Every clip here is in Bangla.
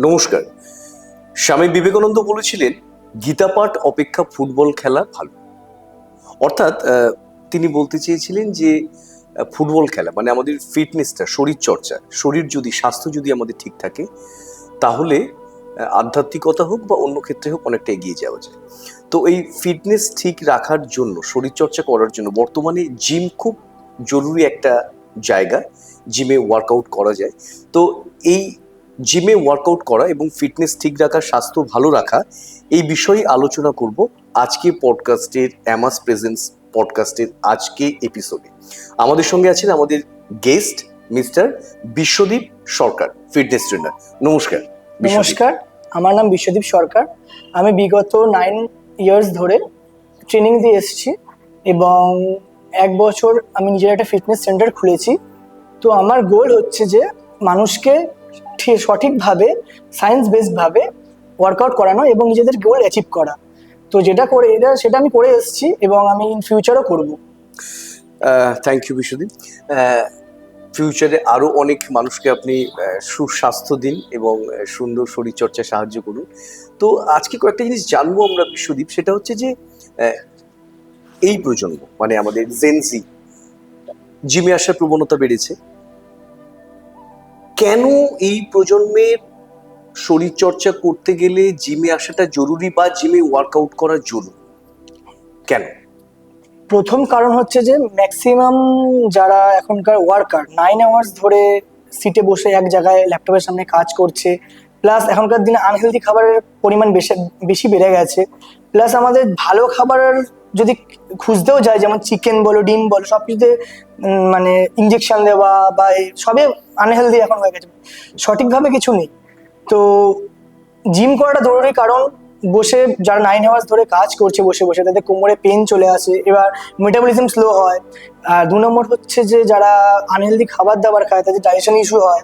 নমস্কার। স্বামী বিবেকানন্দ বলেছিলেন, গীতা পাঠ অপেক্ষা ফুটবল খেলা ভালো। অর্থাৎ তিনি বলতে চেয়েছিলেন যে ফুটবল খেলা মানে আমাদের ফিটনেসটা, শরীর চর্চা, শরীর যদি, স্বাস্থ্য যদি আমাদের ঠিক থাকে, তাহলে আধ্যাত্মিকতা হোক বা অন্য ক্ষেত্রে হোক অনেকটা এগিয়ে যাওয়া যায়। তো এই ফিটনেস ঠিক রাখার জন্য, শরীর চর্চা করার জন্য বর্তমানে জিম খুব জরুরি একটা জায়গা। জিমে ওয়ার্কআউট করা যায়। তো এই জিমে ওয়ার্কআউট করা এবং ফিটনেস ঠিক রাখা, স্বাস্থ্য ভালো রাখা, এই বিষয়ে আলোচনা করব আজকে পডকাস্টের অ্যামাস প্রেজেন্স পডকাস্টের আজকে এপিসোডে। আমাদের সঙ্গে আছেন আমাদের গেস্ট মিস্টার বিশ্বদীপ সরকার, ফিটনেস ট্রেনার। নমস্কার। নমস্কার, আমার নাম বিশ্বদীপ সরকার। আমি বিগত 9 ইয়ার্স ধরে ট্রেনিং দিয়ে এসেছি এবং 1 বছর আমি নিজের একটা ফিটনেস সেন্টার খুলেছি। তো আমার গোল হচ্ছে যে মানুষকে সঠিকভাবে সায়েন্স বেসডভাবে ওয়ার্কআউট করানো এবং নিজেদের গোল অ্যাচিভ করা। তো সেটা আমি করে এসেছি এবং আমি ইন ফিউচারও করবো। Thank you Biswadeep. ফিউচারে আরো অনেক মানুষকে আপনি সুস্বাস্থ্য দিন এবং সুন্দর শরীরচর্চায় সাহায্য করুন। তো আজকে কয়েকটা জিনিস জানবো আমরা বিশ্বদীপ, সেটা হচ্ছে যে এই প্রজন্ম মানে আমাদের জেনজি জিমে আসার প্রবণতা বেড়েছে। কেন এই প্রজন্মের শরীরচর্চা করতে গেলে জিমে আসাটা জরুরি বা জিমে ওয়ার্কআউট করা জরুরি কেন? প্রথম কারণ হচ্ছে যে ম্যাক্সিমাম যারা এখনকার ওয়ার্কার 9 আওয়ার্স ধরে সিটে বসে এক জায়গায় ল্যাপটপের সামনে কাজ করছে, প্লাস এখনকার দিনে আনহেলদি খাবারের পরিমাণ বেশি বেড়ে গেছে। প্লাস আমাদের ভালো খাবার যদি খুঁজতেও যায়, যেমন চিকেন বলো, ডিম বলো, সব কিছুতে মানে ইঞ্জেকশন দেওয়া বা সবে আনহেলদি এখন হয়ে গেছে, সঠিকভাবে কিছু নেই। তো জিম করাটা জরুরি, কারণ বসে যারা 9 আওয়ার্স ধরে কাজ করছে বসে বসে, তাদের কোমরে পেন চলে আসে, এবার মেটাবলিজম স্লো হয়। আর 2 নম্বর হচ্ছে যে যারা আনহেলদি খাবার দাবার খায় তাদের ডাইজেশন ইস্যু হয়।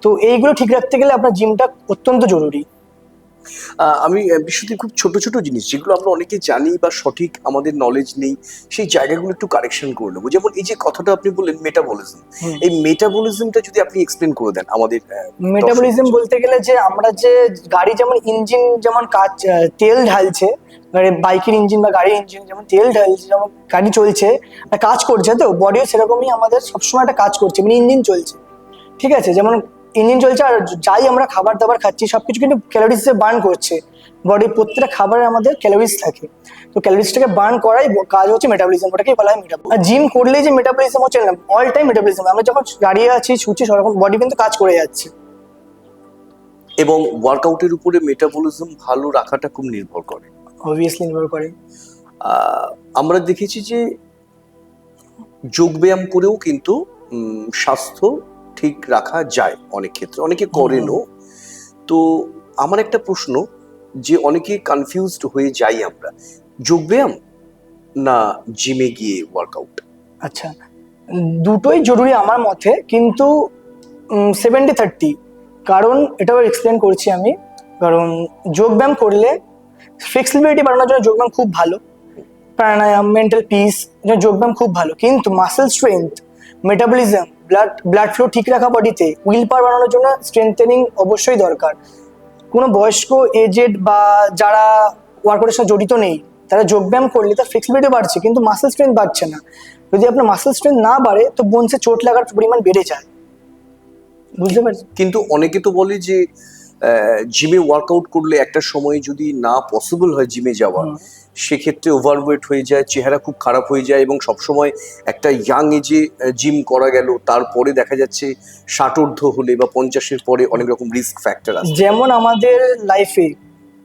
তো এইগুলো ঠিক রাখতে গেলে আপনার জিমটা অত্যন্ত জরুরি। আমি বিশ্বদীপ, খুব ছোট ছোট জিনিস যেগুলো আমরা অনেকে জানি বা সঠিক আমাদের নলেজ নেই, সেই জায়গাগুলো একটু কারেকশন করে নেবো। যেমন এই যে কথাটা আপনি বললেন মেটাবলিজম, এই মেটাবলিজমটা যদি আপনি এক্সপ্লেন করে দেন আমাদের। মেটাবলিজম বলতে গেলে যে আমরা যে গাড়ি যেমন ইঞ্জিন যেমন তেল ঢালছে, বাইকের ইঞ্জিন বা গাড়ির ইঞ্জিন যেমন তেল ঢালছে, যেমন গাড়ি চলছে কাজ করছে, তো বডিও সেরকমই আমাদের সবসময় একটা কাজ করছে, মানে ইঞ্জিন চলছে। ঠিক আছে, যেমন ইঞ্জিন চলছে আর যাই আমরা খাবার দাবার খাচ্ছি সবকিছু কিন্তু ক্যালোরিজে বার্ন করছে। বডির প্রত্যেকটা খাবারে আমাদের ক্যালোরিজ থাকে, তো ক্যালোরিজটাকে বার্ন করাই কাজ হচ্ছে মেটাবলিজম, ওটাকেই বলা হয় মেটাবলিজম। আর জিম করলেই যে মেটাবলিজম হচ্ছে না, অল টাইম মেটাবলিজম, আমরা যখন দাঁড়িয়ে আছি ছুটছি সেরকম বডি কিন্তু কাজ করে যাচ্ছে। এবং ওয়ার্কআউটের উপরে মেটাবলিজম ভালো রাখাটা খুব নির্ভর করে, অবভিয়াসলি নির্ভর করে। আমরা দেখেছি যে যোগব্যায়াম করেও কিন্তু স্বাস্থ্য ঠিক রাখা যায় অনেক ক্ষেত্রে, অনেকে করেনও। তো আমার একটা প্রশ্ন, যে অনেকে কনফিউজড হয়ে যাই আমরা, যোগব্যায়াম না জিমে গিয়ে ওয়ার্কআউট? আচ্ছা, দুটোই জরুরি আমার মতে, কিন্তু 70-30। কারণ এটাও এক্সপ্লেন করছি আমি। কারণ যোগব্যায়াম করলে ফ্লেক্সিবিলিটি বাড়ানোর জন্য যোগব্যায়াম খুব ভালো, প্রাণায়াম, মেন্টাল পিস, যোগব্যায়াম খুব ভালো। কিন্তু muscle strength, metabolism, blood flow ঠিক রাখা, বডিতে উইল পাওয়ার বাড়ানোর জন্য স্ট্রেংথেনিং অবশ্যই দরকার। কোনো বয়স্ক, এজেড বা যারা ওয়ার্কআউটের সাথে জড়িত নেই, তারা যোগব্যায়াম করলে তার ফ্লেক্সিবিলিটি বাড়ছে কিন্তু মাসেল স্ট্রেংথ বাড়ছে না। যদি আপনার মাসেল স্ট্রেংথ না বাড়ে তো বোনসে চোট লাগার পরিমাণ বেড়ে যায়, বুঝতে পারছি। কিন্তু অনেকে তো বলে যে জিমে ওয়ার্কআউট করলে একটা সময় যদি না পসিবল হয় জিমে যাওয়া, সেক্ষেত্রে ওভারওয়েট হয়ে যায়, চেহারা খুব খারাপ হয়ে যায় এবং সবসময় একটা ইয়াং এজে জিম করা গেল, তারপরে দেখা যাচ্ছে 60 হলে বা 50-এর পরে অনেক রকম রিস্ক ফ্যাক্টর আছে। যেমন আমাদের লাইফে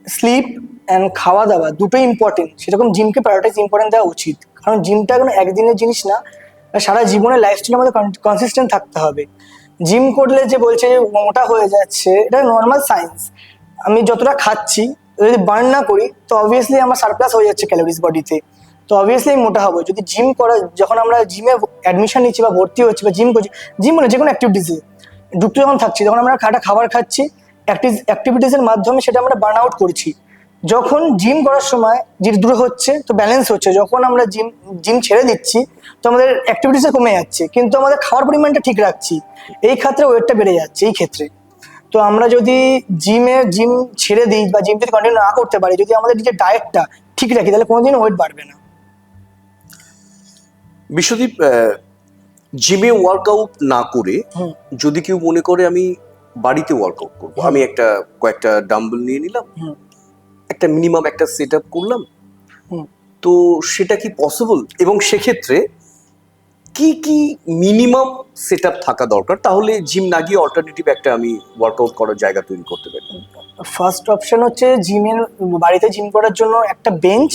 স্লিপ অ্যান্ড খাওয়া দাওয়া দুটোই ইম্পর্টেন্ট, সেরকম জিমকে প্রায়োরিটাইজ ইম্পর্টেন্ট দেওয়া উচিত। কারণ জিমটা কোনো একদিনের জিনিস না, সারা জীবনের লাইফস্টাইলে আমাদের কনসিস্টেন্ট থাকতে হবে। জিম করলে যে বলছে মোটা হয়ে যাচ্ছে, এটা নর্মাল সায়েন্স। আমি যতটা খাচ্ছি যদি বার্ন না করি তো অবভিয়াসলি আমার সারপ্লাস হয়ে যাচ্ছে ক্যালোরিজ বডিতে, তো অবভিয়াসলি মোটা হবে। যদি জিম করা, যখন আমরা জিমে অ্যাডমিশন নিচ্ছি বা ভর্তি হচ্ছি বা জিম করছি, জিম মানে যে কোনো অ্যাক্টিভিটিসে যুক্ত যখন থাকছি, তখন আমরা খাবার খাচ্ছি, অ্যাক্টিভিটিসের মাধ্যমে সেটা আমরা বার্ন আউট করছি। যখন জিম করার সময় যে দূর হচ্ছে তো ব্যালেন্স হচ্ছে, যখন আমরা জিম ছেড়ে দিচ্ছি তো আমাদের অ্যাক্টিভিটিসে কমে যাচ্ছে কিন্তু আমাদের খাওয়ার পরিমাণটা ঠিক রাখছি, এই ক্ষেত্রে ওয়েটটা বেড়ে যাচ্ছে এই ক্ষেত্রে। তো তো আমরা যদি জিম ছেড়ে দিই বা জিম যদি কন্টিনিউ না করতে পারি, যদি আমাদের যে ডায়েটটা ঠিক রাখি, তাহলে কোনোদিন ওয়েট বাড়বে না। বিশ্বদীপ, জিমে ওয়ার্কআউট না করে হুম। যদি কেউ মনে করে আমি বাড়িতে ওয়ার্কআউট করবো, আমি কয়েকটা ডাম্বেল নিয়ে নিলাম, হুম। একটা মিনিমাম একটা সেট আপ করলাম, হুম। তো সেটা কি পসিবল? এবং সেক্ষেত্রে কি কি মিনিমাম সেট আপ থাকা দরকার, তাহলে জিম না গিয়ে অল্টারনেটিভ একটা আমি ওয়ার্কআউট করার জায়গা তৈরি করতে পারি? ফার্স্ট অপশন হচ্ছে বাড়িতে জিম করার জন্য একটা বেঞ্চ,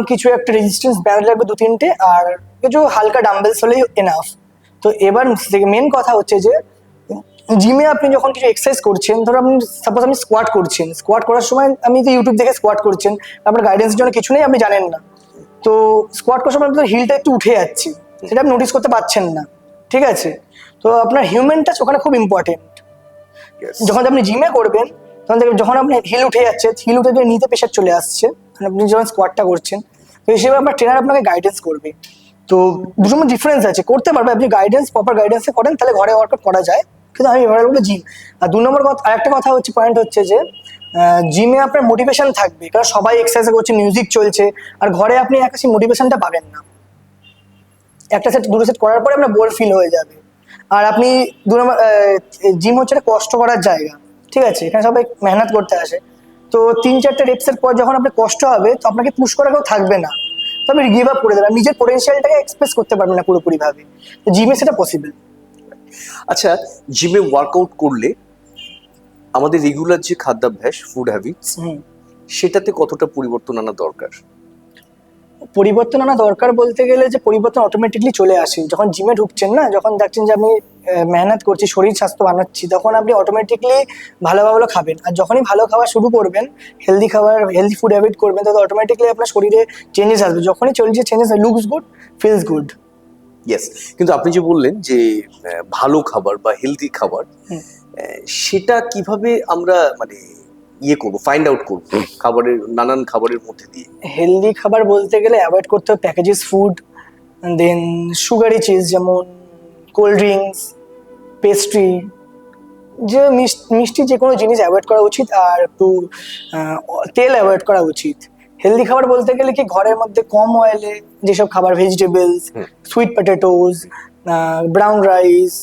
কিছু একটা রেজিস্ট্যান্স ব্যান্ড লাগবে 2-3টে, আর কিছু হালকা ডাম্বেলস হলেই এনাফ। তো এবার মেন কথা হচ্ছে যে জিমে আপনি যখন কিছু এক্সারসাইজ করছেন, ধরো আপনি সাপোজ আপনি স্কোয়াট করছেন, স্কোয়াট করার সময় আমি তো ইউটিউব দেখে স্কোয়াট করছেন, আপনার গাইডেন্সের জন্য কিছু নেই, আপনি জানেন না। তো স্কোয়াট করার সময় আপনার হিলটা একটু উঠে যাচ্ছে, সেটা আপনি নোটিস করতে পারছেন না, ঠিক আছে? তো আপনার হিউম্যান টাচ ওখানে খুব ইম্পর্টেন্ট। Yes. যখন আপনি জিমে করবেন, তখন দেখবেন যখন আপনার হিল উঠে যাচ্ছে, হিল উঠে গিয়ে নিতে প্রেশার চলে আসছে, আপনি যখন স্কোয়াটটা করছেন, তো হিসেবে আপনার ট্রেনার আপনাকে গাইডেন্স করবে। তো দুটোর মধ্যে ডিফারেন্স আছে, করতে পারবে আপনি প্রপার গাইডেন্সে করেন, তাহলে ঘরে ওয়ার্কআউট করা যায়। কিন্তু আমি এবার বলবো জিম। আর 2 নম্বর কথা, আরেকটা কথা হচ্ছে, পয়েন্ট হচ্ছে যে জিমে আপনার মোটিভেশন থাকবে, কারণ সবাই এক্সারসাইজ করছে, মিউজিক চলছে, আর ঘরে আপনি একা সেই মোটিভেশনটা পাবেন না। একটা সেট 2টো সেট করার পরে আপনার বোর ফিল হয়ে যাবে। আর আপনি 2 নম্বর, জিম হচ্ছে একটা কষ্ট করার জায়গা, ঠিক আছে? এখানে সবাই মেহনত করতে আসে। তো 3-4টে রেপসের পর যখন আপনার কষ্ট হবে, তো আপনাকে পুশ করা কেউ থাকবে না, তো আপনি গিভ আপ করে দেবেন, নিজের পোটেনশিয়ালটাকে এক্সপ্রেস করতে পারবেন না পুরোপুরি ভাবে। তো জিমে সেটা পসিবল। আচ্ছা, জিমে ওয়ার্কআউট করলে আমাদের রেগুলার যে খাদ্যাভ্যাস, ফুড হ্যাবিটস, সেটাতে কতটা পরিবর্তন আনা দরকার? পরিবর্তন আনা দরকার বলতে গেলে যে পরিবর্তন অটোমেটিকলি চলে আসে যখন জিমে ঢুকছেন না, যখন দেখছেন যে আমি মেহনত করছি, শরীর স্বাস্থ্য বানাচ্ছি, তখন আপনি অটোমেটিকলি ভালো ভালো খাবেন। আর যখনই ভালো খাওয়া শুরু করবেন, হেলদি ফুড হ্যাবিট করবেন, তাহলে অটোমেটিকলি আপনার শরীরে চেঞ্জেস আসবে। যখনই চলছে changes, looks good, feels good. Yes, কিন্তু আপনি যে বললেন যে ভালো খাবার বা হেলদি খাবার, সেটা কিভাবে আমরা মানে করবো, ফাইন্ড আউট করবো নানান খাবারের মধ্যে দিয়ে? হেলদি খাবার বলতে গেলে অ্যাভয়েড করতে হবে প্যাকেজেস ফুড, দেন সুগারি চিজ, যেমন কোল্ড ড্রিঙ্কস, পেস্ট্রি, যে মিষ্টি যে কোনো জিনিস অ্যাভয়েড করা উচিত। আর একটু তেল অ্যাভয়েড করা উচিত। হেলদি খাবার বলতে গেলে কি, ঘরের মধ্যে কম অয়েলে যেসব খাবার, vegetables, sweet potatoes, brown rice,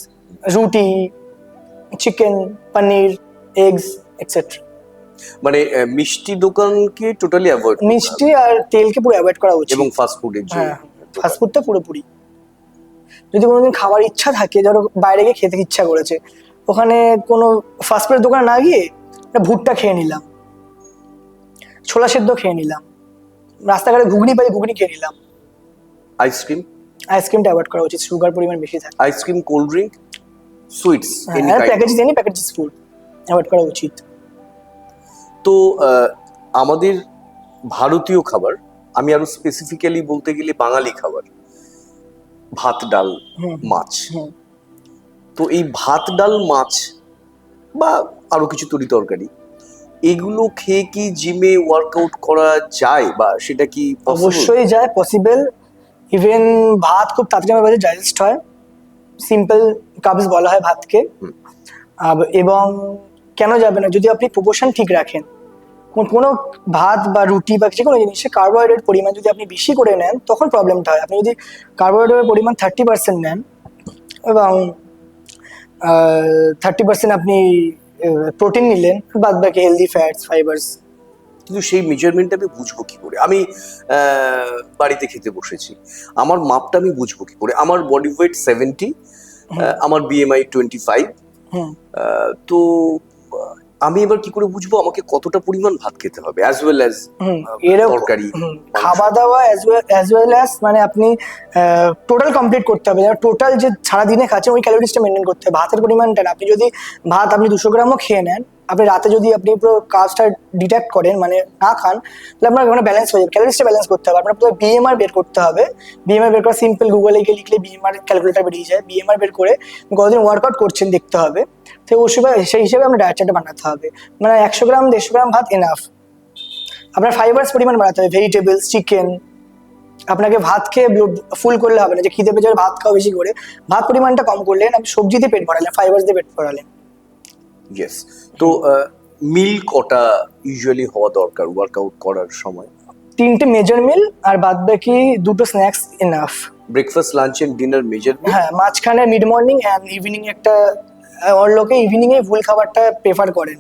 রুটি, চিকেন, পনির, এগস, এক্সেট্রা। মানে মিষ্টি দোকানকে টোটালি অ্যাভয়েড, মিষ্টি আর তেলকে পুরো অ্যাভয়েড করা উচিত। এবং ফাস্ট ফুডের যে ফাস্টফুডটা পুরোপুরি। যদি কোনোদিন খাবার ইচ্ছা থাকে, ধরো বাইরে গিয়ে খেতে ইচ্ছা করেছে, ওখানে কোনো ফাস্টফুডের দোকানে না গিয়ে একটা ভুট্টা খেয়ে নিলাম, ছোলা সেদ্ধ খেয়ে নিলাম, রাস্তাঘাটে ঘুগনি পাই, ঘুগনি খেয়ে নিলাম। আইসক্রিমটা অ্যাভয়েড করা উচিত, সুগার পরিমাণ বেশি থাকে। Ice cream, cold drink, sweets, package avoid করা উচিত। তো আমাদের ভারতীয় খাবার, আমি আরো স্পেসিফিক্যালি বলতে গেলে বাঙালি খাবার, ভাত, ডাল, মাছ। তো এই ভাত, ডাল, মাছ বা আরো কিছু তরি তরকারি, এগুলো খেয়ে কি জিমে ওয়ার্কআউট করা যায়, বা সেটা কি অবশ্যই যায়, পসিবল। ইভেন ভাত খুব তাড়াতাড়ি আমার কাছে ডাইজেস্ট হয়, সিম্পল কার্বস বলা হয় ভাতকে। এবং কেন যাবে না, যদি আপনি প্রপোর্শন ঠিক রাখেন। কোনো ভাত বা রুটি বা যে কোনো জিনিসে কার্বোহাইড্রেট পরিমাণ যদি আপনি বেশি করে নেন, তখন প্রবলেমটা হয়। আপনি যদি কার্বোহাইড্রেটের পরিমাণ 30% নেন এবং 30% আপনি প্রোটিন নিলেন, বাদ বাকি হেলদি ফ্যাটস, ফাইবার্স। কিন্তু সেই মেজারমেন্টটা আমি বুঝবো কি করে? আমি বাড়িতে খেতে বসেছি, আমার মাপটা আমি বুঝবো কি করে? আমার বডি ওয়েট 70, আমার BMI 25, তো আমি এবার কি করে বুঝবো আমাকে কতটা পরিমাণ ভাত খেতে হবে, অ্যাজ ওয়েল অ্যাজ তরকারি, খাওয়া দাওয়া, অ্যাজ ওয়েল অ্যাজ মানে আপনি টোটাল কমপ্লিট করতে হবে। টোটাল যে সারাদিনে খাচ্ছেন ওই ক্যালোরিজটা মেনটেন করতে হবে। ভাতের পরিমাণটা না, আপনি যদি ভাত আপনি 200 গ্রামও খেয়ে নেন, আপনি রাতে যদি আপনি পুরো কাজটা ডিটেক্ট করেন, মানে না খান, তাহলে আপনার ওখানে ব্যালেন্স হয়ে যাবে। ক্যালোরিজটা ব্যালেন্স করতে হবে, আপনার পুরো BMR বের করতে হবে। BMR বের করা সিম্পল, গুগলে গিয়ে লিখলে BMR ক্যালকুলেটার বেরিয়ে যায়। BMR বের করে কতদিন ওয়ার্কআউট করছেন দেখতে হবে, তো সেই হিসেবে আপনার ডায়েট চার্টটা বানাতে হবে। মানে 100 গ্রাম 150 গ্রাম ভাত এনাফ। আপনার ফাইবার্স পরিমাণ বাড়াতে হবে, ভেজিটেবলস, চিকেন। আপনাকে ভাত খেয়ে ফুল করলে হবে না, যে খিদে পেয়ে যাবে ভাত খাওয়া বেশি করে। ভাত পরিমাণটা কম করলেন, আপনি সবজি দিয়ে পেট ভরালেন, ফাইবার্স দিয়ে পেট ভরালেন। ইয়েস। তো মিল কটা ইউজুয়ালি হওয়া দরকার ওয়ার্কআউট করার সময়? 3টে মেজর মিল আর বাদ বাকি 2টো snacks enough. Breakfast, lunch and dinner major meal? হ্যাঁ, মাঝখানে মিড মর্নিং অ্যান্ড ইভিনিং একটা ওর লোকে ইভিনিং এ ভুল খাবারটা প্রেফার করেন।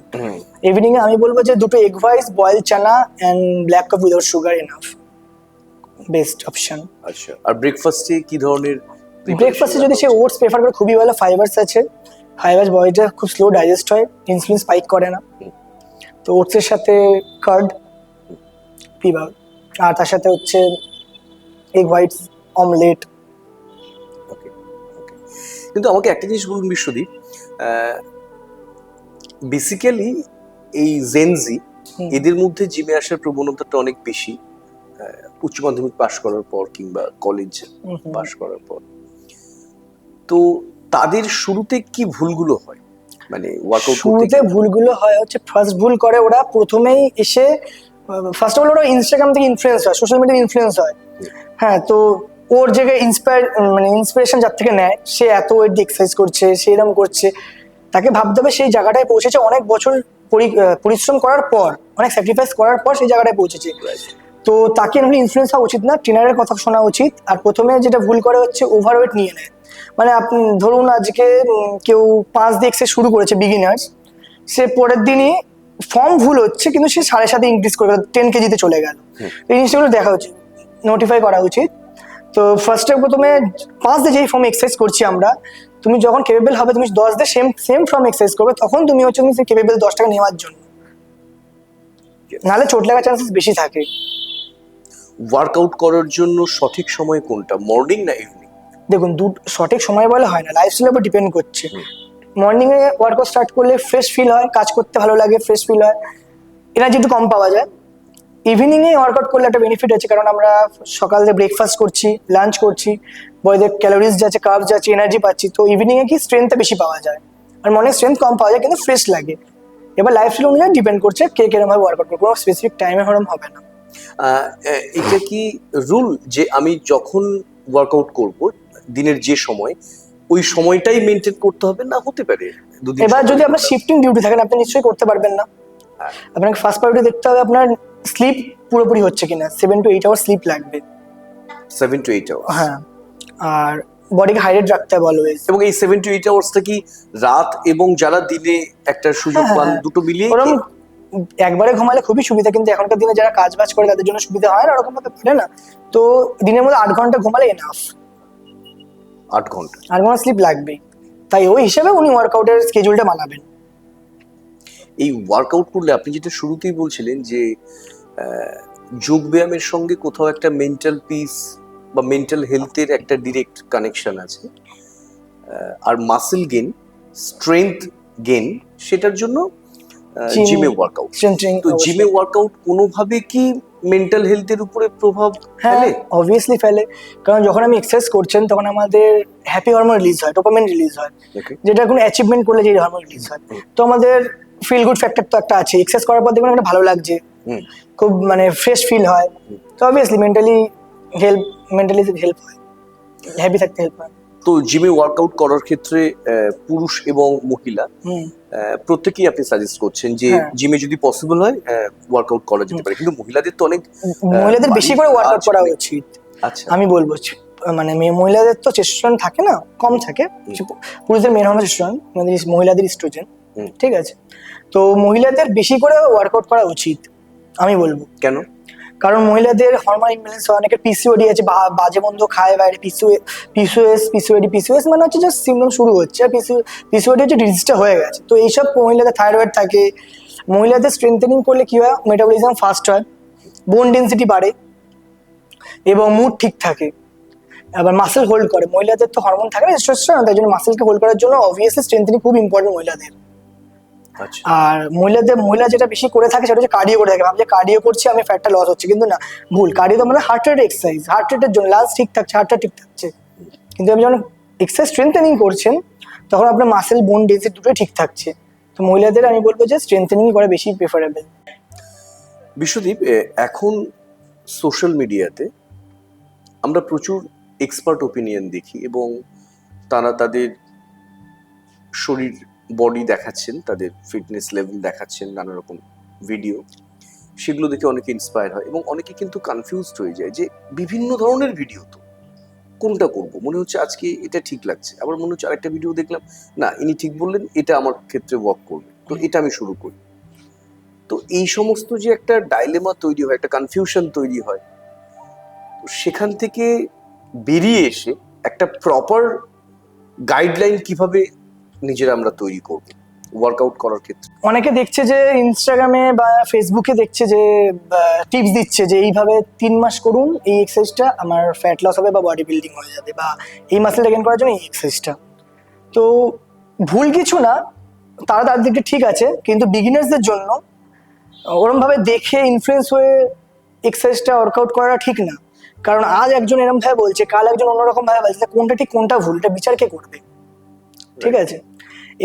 ইভিনিং এ আমি বলবো যে 2টো এগ হোয়াইট, বয়েল চানা and black coffee without sugar enough, best option. আচ্ছা, আর ব্রেকফাস্টে কি ধরনের ব্রেকফাস্টে যদি সে ওটস প্রেফার করে খুবই ভালো, ফাইবারস আছে, ফাইবারস বডিটা খুব স্লো ডাইজেস্ট হয়, ইনসুলিন স্পাইক করে না। তো ওটসের সাথে কার্ড পিবা, আর তার সাথে হচ্ছে এগ হোয়াইটস, অমলেট। ওকে ওকে। কিন্তু আমাকে একটা জিনিস বলুন বিশ্বদীপ, বেসিক্যালি এই জেনজি এদের মধ্যে জিমে আসার প্রবণতাটা অনেক বেশি উচ্চ মাধ্যমিক পাশ করার পর কিংবা কলেজ পাশ করার পর। তো তাদের শুরুতে কি ভুলগুলো হয়, মানে ওয়ার্কআউট শুরুতে ভুলগুলো হয় হচ্ছে, ফার্স্ট ভুল করে ওরা প্রথমেই এসে, ফার্স্ট অফ অল ওরা ইনস্টাগ্রাম থেকে ইনফ্লুয়েন্স হয়, সোশ্যাল মিডিয়া ইনফ্লুয়েন্স হয়। হ্যাঁ, তো ওর জায়গায় ইন্সপিরেশন যার থেকে নেয়, সে এত ওয়েট দিয়ে এক্সারসাইজ করছে, সে এরকম করছে, তাকে ভাবতে হবে সেই জায়গাটায় পৌঁছেছে অনেক বছর পরিশ্রম করার পর, অনেক স্যাক্রিফাইস করার পর সেই জায়গাটায় পৌঁছেছে। তো তাকে এমনি ইনফ্লুয়েন্স হওয়া উচিত না, ট্রেনারের কথা শোনা উচিত। আর প্রথমে যেটা ভুল করে হচ্ছে ওভারওয়েট নিয়ে নেয়। মানে আপনি ধরুন আজকে কেউ 5 দিয়ে এক্সারসাইজ শুরু করেছে বিগিনার্স, সে পরের দিনই ফর্ম ভুল হচ্ছে কিন্তু সে 7.5 ইনক্রিজ করে 10 কেজিতে চলে গেল। এই জিনিসগুলো দেখা উচিত, নোটিফাই করা উচিত। তো প্রথমে 5 দিয়ে যেই ফর্ম এক্সারসাইজ করছি আমরা, তুমি যখন কেপেবল হবে তুমি 10 দিয়ে সেম ফর্ম এক্সারসাইজ করবে, তখন তুমি হচ্ছে তুমি কেপেবল 10 টাকা নেওয়ার জন্য, নাহলে চোট লাগার চান্সেস বেশি থাকে। ওয়ার্কআউট করার জন্য সঠিক সময় কোনটা, মর্নিং না ইভিনিং? দেখুন, সঠিক সময় বলে হয় না, লাইফস্টাইলের উপর ডিপেন্ড করছে। মর্নিং এ ওয়ার্কআউট স্টার্ট করলে ফ্রেশ ফিল হয়, কাজ করতে ভালো লাগে, ফ্রেশ ফিল হয়, এনার্জি একটু কম পাওয়া যায়। ইভিনিং এ ওয়ার্কআউট করলে একটা বেনিফিট আছে, কারণ আমরা সকালে ব্রেকফাস্ট করছি, লাঞ্চ করছি, বডিতে ক্যালোরিজ যাচ্ছে, কার্বস যাচ্ছে, এনার্জি পাচ্ছি। তো ইভিনিং এ কি স্ট্রেংথটা বেশি পাওয়া যায়, আর মর্নিং স্ট্রেংথ কম পাওয়া যায় কিন্তু ফ্রেশ লাগে। এবার লাইফস্টাইল অনুযায়ী ডিপেন্ড করছে কে কিরকম ভাবে ওয়ার্কআউট করবে, কোনো স্পেসিফিক টাইমে হরম হবে না। এটা কি রুল যে আমি যখন ওয়ার্কআউট করব দিনের যে সময়, ওই সময়টাই মেনটেন করতে হবে, না হতে পারে দুদিন? এবার যদি আপনার শিফটিং ডিউটি থাকেন, আপনি নিশ্চয়ই করতে পারবেন না। আপনাকে ফার্স্ট প্রায়োরিটি দেখতে হবে আপনার স্লিপ পুরোপুরি হচ্ছে কিনা, 7 to 8 আওয়ার স্লিপ লাগবে। 7 to 8 আওয়ার্স? হ্যাঁ, আর বডিকে হাইড্রেট রাখতে হবে অলওয়েজ। এবং এই 7 to 8 আওয়ার্সটা কি রাত এবং যারা দিনে একটা সুযোগ পান, দুটো মিলিয়ে? ওরকম একবারে ঘুমালে খুবই সুবিধা, কিন্তু এখনকার দিনে যারা কাজ বাজ করে তাদের জন্য সুবিধা হয় না, ওরকম হতে পারে না। তো দিনের মধ্যে 8 ঘন্টা ঘুমালে এনাফ। 8 ঘন্টা? 8 ঘন্টা স্লিপ লাগবে, তাই ওই হিসেবে উনি ওয়ার্কআউটের স্কেডিউলটা বানাবেন। এই ওয়ার্কআউট করলে আপনি যেটা শুরুতেই বলছিলেন যে যোগ ব্যায়ামের সঙ্গে কোথাও একটা মেন্টাল পিস বা মেন্টাল হেলথের একটা ডিরেক্ট কানেকশন আছে, আর মাসেল গেন, স্ট্রেংথ গেন, সেটার জন্য জিমে ওয়ার্কআউট। তো জিমে ওয়ার্কআউট কোনোভাবে কি মেন্টাল হেলথের উপরে প্রভাব ফেলে? অবভিয়াসলি ফেলে, কারণ যখন আমি এক্সারসাইজ করছেন তখন আমাদের হ্যাপি হরমোন রিলিজ হয়, ডোপামিন রিলিজ হয়, যেটা কোনো অ্যাচিভমেন্ট করলে যে হরমোন রিলিজ হয়। তো আমাদের ফিল গুড ফ্যাক্টর তো একটা আছে, এক্সারসাইজ করার পর দেখবেন একটা ভালো লাগছে, খুব মানে ফ্রেশ ফিল হয়। তো অবভিয়াসলি মেন্টালি হেল্প হয়, হ্যাপি থাকতে হেল্প হয়। তো জিমে ওয়ার্কআউট করার ক্ষেত্রে পুরুষ এবং মহিলা প্রত্যেকেই আপনি সাজেস্ট করছেন যে জিমে যদি পসিবল হয় ওয়ার্কআউট করা যেতে পারে, কিন্তু মহিলাদের তো অনেক, মহিলাদের বেশি করে ওয়ার্কআউট করা উচিত। আচ্ছা, আমি বলবো মানে মহিলাদের তো টেস্টোস্টেরন থাকে না, কম থাকে, পুরুষদের মেন হরমোন টেস্টোস্টেরন, মহিলাদের ইস্ট্রোজেন, ঠিক আছে? তো মহিলাদের বেশি করে ওয়ার্কআউট করা উচিত আমি বলবো। কেন? কারণ মহিলাদের হরমোন ইমব্যালেন্স হয়, অনেকের পিসিওডি আছে, বাজে মন্দ খায় বাইরে, পিসিওএস মানে হচ্ছে জাস্ট সিমটম শুরু হচ্ছে, আর পিসিওডি হচ্ছে ডিজিজটা হয়ে গেছে। তো এইসব মহিলাদের থাইরয়েড থাকে। মহিলাদের স্ট্রেংথেনিং করলে কি হয়, মেটাবলিজম ফাস্ট হয়, বোন ডেন্সিটি বাড়ে এবং মুড ঠিক থাকে, আবার মাসেল হোল্ড করে। মহিলাদের তো হরমোন থাকে না, টেস্টোস্টেরন, তাই জন্য মাসেলকে হোল্ড করার জন্য অবভিয়াসলি স্ট্রেংথেনিং খুব ইম্পর্টেন্ট মহিলাদের। আর মহিলা যেটা বেশি করে থাকে সেটা হচ্ছে কার্ডিও করে থাকে, ভাবছে কার্ডিও করছি আমি, ফ্যাটটা লস হচ্ছে, কিন্তু না, ভুল। কার্ডিও তো আমাদের হার্ট রেট এক্সারসাইজ, হার্ট রেটের জন্য লাঞ্চ ঠিক থাকছে, হার্টটা ঠিক থাকছে, কিন্তু আপনি যখন এক্সারসাইজ স্ট্রেংথেনিং করছেন তখন আপনার মাসেল, বোন ডেন্সিটি দুটোই ঠিক থাকছে। তো মহিলাদের আমি বলবো যে স্ট্রেংথেনিং করা বেশি প্রেফারেবল। বিশ্বদীপ, এখন সোশ্যাল মিডিয়াতে আমরা প্রচুর এক্সপার্ট ওপিনিয়ন দেখি এবং তারা তাদের শরীর বডি দেখাচ্ছেন, তাদের ফিটনেস লেভেল দেখাচ্ছেন, নানা রকম ভিডিও, সেগুলো দেখে অনেকে ইন্সপায়ার হয় এবং অনেকে কিন্তু কনফিউজড হয়ে যায় যে বিভিন্ন ধরনের ভিডিও, তো কোনটা করবো, মনে হচ্ছে আজকে এটা ঠিক লাগছে, আবার মনে হচ্ছে আরেকটা ভিডিও দেখলাম, না ইনি ঠিক বললেন, এটা আমার ক্ষেত্রে ওয়ার্ক করবে, তো এটা আমি শুরু করি। তো এই সমস্ত যে একটা ডাইলেমা তৈরি হয়, একটা কনফিউশন তৈরি হয়, তো সেখান থেকে বেরিয়ে এসে একটা প্রপার গাইডলাইন কিভাবে নিজেরা আমরা তৈরি করব ওয়ার্কআউট করার ক্ষেত্রে। অনেকে দেখছে যে ইনস্টাগ্রামে বা ফেসবুকে দেখছে যে টিপস দিচ্ছে যে এইভাবে 3 মাস করুন এই এক্সারসাইজটা, আমার ফ্যাট লস হবে বা বডি বিল্ডিং হয়ে যাবে, বা এই মাসেলটা গেইন করার জন্য এই এক্সারসাইজটা। তো ভুল কিছু না, তারা তার দিকে ঠিক আছে, কিন্তু বিগিনার্সদের জন্য ওরমভাবে দেখে ইনফ্লুয়েন্স হয়ে এক্সারসাইজটা ওয়ার্কআউট করাটা ঠিক না। কারণ আজ একজন এরম ভাবে বলছে, কাল একজন অন্যরকম ভাবে বলছে, কোনটা ঠিক কোনটা ভুল এটা বিচার কে করবে? ঠিক আছে,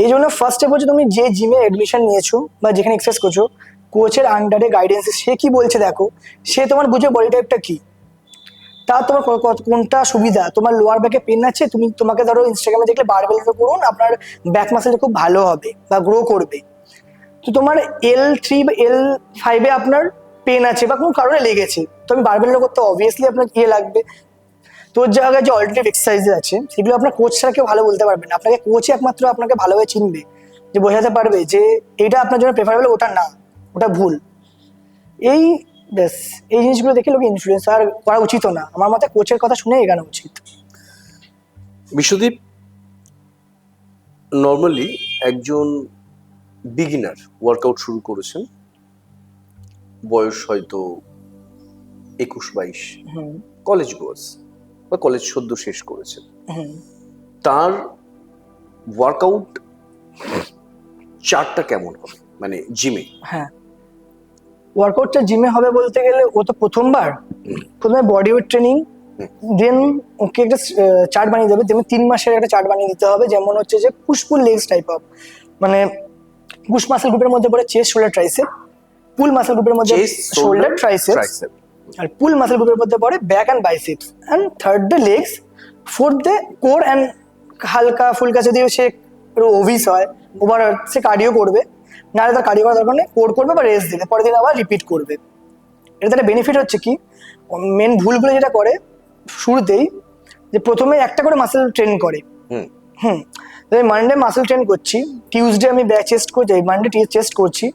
এই জন্য ফার্স্ট স্টেপ হচ্ছে তুমি যে জিমে এডমিশন নিয়েছো বা যেখানে এক্সারসাইজ করছো, কোচের আন্ডারে গাইডেন্সে সে কি বলছে দেখো, সে তোমার বুঝে বডি টাইপটা কি, তার তোমার কোনটা সুবিধা। তোমার লোয়ার ব্যাকে পেন আছে, তোমাকে ধরো ইনস্টাগ্রামে দেখলে বারবেলটা করুন, আপনার ব্যাক মাসেলটা খুব ভালো হবে বা গ্রো করবে। তো তোমার L3 বা L5-এ আপনার পেন আছে বা কোনো কারণে লেগেছে, তো আমি বারবেলটা করতে অবভিয়াসলি আপনার লাগবে। তোর জায়গায় যে অল্টারনেটিভ এক্সারসাইজ আছে সেগুলো আপনার কোচ ছাড়া কেউ ভালো বলতে পারবে না, আপনাকে কোচই একমাত্র আপনাকে ভালোভাবে চিনবে, যে বোঝাতে পারবে যে এটা আপনার জন্য প্রেফারেবল, ওটা না, ওটা ভুল। এই ব্যাস, এই জিনিসগুলো দেখে লোকে ইনফ্লুয়েন্স আর করা উচিত না, আমার মতে কোচের কথা শুনে এগানো উচিত। বিশ্বদীপ, নর্মালি একজন বিগিনার ওয়ার্কআউট শুরু করেছেন, বয়স হয়তো 21-22, হুম কলেজ গোয়ার্স বা কলেজ সদ্য শেষ করেছেন, হুম তার ওয়ার্কআউট চার্টটা কেমন হবে মানে জিমে? হ্যাঁ, ওয়ার্কআউটটা জিমে হবে বলতে গেলে ও তো প্রথমে বডি ওয়েট ট্রেনিং, দেন ওকে একটা চার্ট বানিয়ে দেবে, তেমনি 3 মাসের একটা চার্ট বানিয়ে দিতে হবে, যেমন হচ্ছে যে push pool legs type of, মানে পুশ মাসেল গ্রুপের মধ্যে পড়ে চেস্ট শোল্ডার ট্রাইসেপ, পুল মাসেল গ্রুপের মধ্যে শোল্ডার ট্রাইসেপস, আর পুল মাসেল গ্রুপের মধ্যে পড়ে back and biceps, and third day legs, fourth day core and হালকা ফুলকা যদি সে ওভিস হয় ওভার সে কার্ডিও করবে, নাহলে তার কার্ডিও করার দরকার নেই, কোর করবে বা রেস্ট দেবে, পরের দিন আবার রিপিট করবে। এটাতে একটা বেনিফিট হচ্ছে কি, মেন ভুলগুলো যেটা করে শুরুতেই, যে প্রথমে একটা করে মাসেল ট্রেন করে। হুম মানডে মাসেল ট্রেন করছি, টিউসডে আমি ব্যাক চেস্ট করছি, মানডে চেস্ট করছি,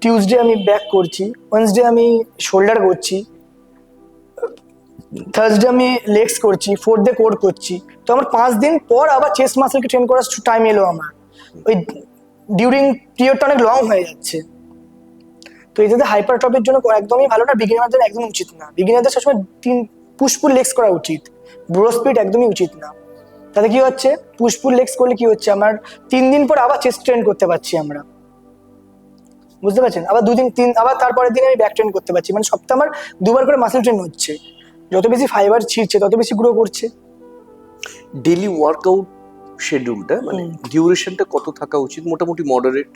টিউসডে আমি ব্যাক করছি, ওয়েডনেসডে আমি শোল্ডার করছি, থার্সডে আমি লেগস করছি, ফোর্থ ডে কোর করছি। তো আমার 5 দিন পর আবার চেস্ট মাসেলকে ট্রেন করার টাইম এলো আমার, ওই ডিউরিং পিরিয়ডটা অনেক লং হয়ে যাচ্ছে। তো এটাতে হাইপারট্রফির জন্য একদমই ভালো না, বিগিনারদের জন্য একদম উচিত না, বিগিনারদের সবসময় পুশপুল লেগস করা উচিত, ব্রো স্প্লিট একদমই উচিত না। তাতে কি হচ্ছে, পুশপুল লেগস করলে কি হচ্ছে, আমার 3 দিন পর আবার চেস্ট ট্রেন করতে পারছি আমরা, বুঝতে পারছেন, আবার 2 দিন আবার তারপরের দিন আমি ব্যাক ট্রেন করতে পারছি, মানে সপ্তাহে আমার 2বার করে মাসেল ট্রেন হচ্ছে। যত বেশি ফাইবার ছিঁড়ছে তত বেশি গ্রো করছে। ডেইলি ওয়ার্কআউট শিডিউলটা মানে ডিউরেশনটা কত থাকা উচিত মোটামুটি মডারেট?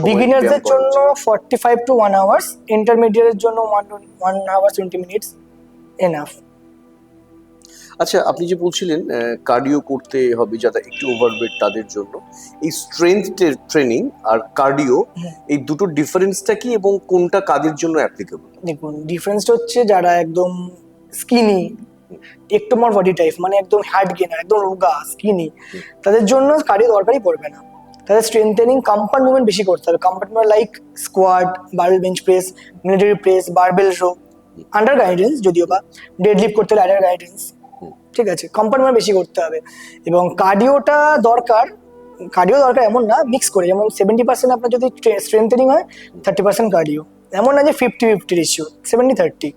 বিগিনারদের জন্য 45 to 1 hours, ইন্টারমিডিয়েটের জন্য 1 hour 20 minutes এনাফ। আচ্ছা, আপনি যে বলছিলেন কার্ডিও করতে হবে যারা একটু ওভারওয়েট তাদের জন্য, এই স্ট্রেংথ ট্রেনিং আর কার্ডিও এই দুটো ডিফারেন্সটা কি এবং কোনটা কাদের জন্য অ্যাপ্লিকেবল? দেখুন, ডিফারেন্সটা হচ্ছে যারা একদম স্কিনি, একটু মোর বডি টাইপ, মানে একদম হার্ড গেনার, একদম রোগা স্কিনি, তাদের জন্য কার্ডিও দরকারই পড়বে না। তাদের স্ট্রেংথেনিং কম্পাউন্ড মুভমেন্ট বেশি করতে হবে, compound movement like squat, barbell bench press, military press, barbell row, under guidance যদিও বা ডেডলিফট করতে হলে আন্ডার গাইডেন্স, ঠিক আছে, কম্পাউন্ড মুভমেন্ট বেশি করতে হবে। এবং কার্ডিও দরকার এমন না, মিক্স করে, যেমন 70% আপনার যদি স্ট্রেংথেনিং হয়, 30% কার্ডিও, এমন না যে 50-50 রেশিও, 70-30।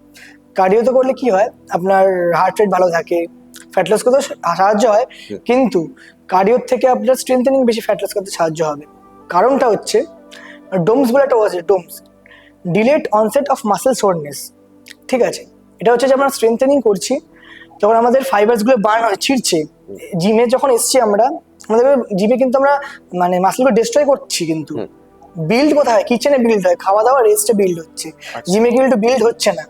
কার্ডিও তো করলে কি হয়, আপনার হার্ট রেট ভালো থাকে, ফ্যাট লস করতে সাহায্য হয়, কিন্তু কার্ডিওর থেকে আপনার স্ট্রেংথেনিং বেশি ফ্যাট লস করতে সাহায্য হবে। কারণটা হচ্ছে ডোমস বলে একটা আছে, domes, delayed onset of muscle soreness, ঠিক আছে। এটা হচ্ছে যে আমরা স্ট্রেংথেনিং করছি, যখন আমাদের ফাইবারসগুলো বার্ন হয়, ছিঁড়ছে, জিমে যখন এসছি আমরা, আমাদের জিমে কিন্তু আমরা মানে মাসেলগুলো ডিস্ট্রয় করছি, কিন্তু বিল্ড কোথায়, কিচেনে বিল্ড হয়, খাওয়া দাওয়া রেস্টে বিল্ড হচ্ছে, জিমে কিন্তু বিল্ড হচ্ছে না।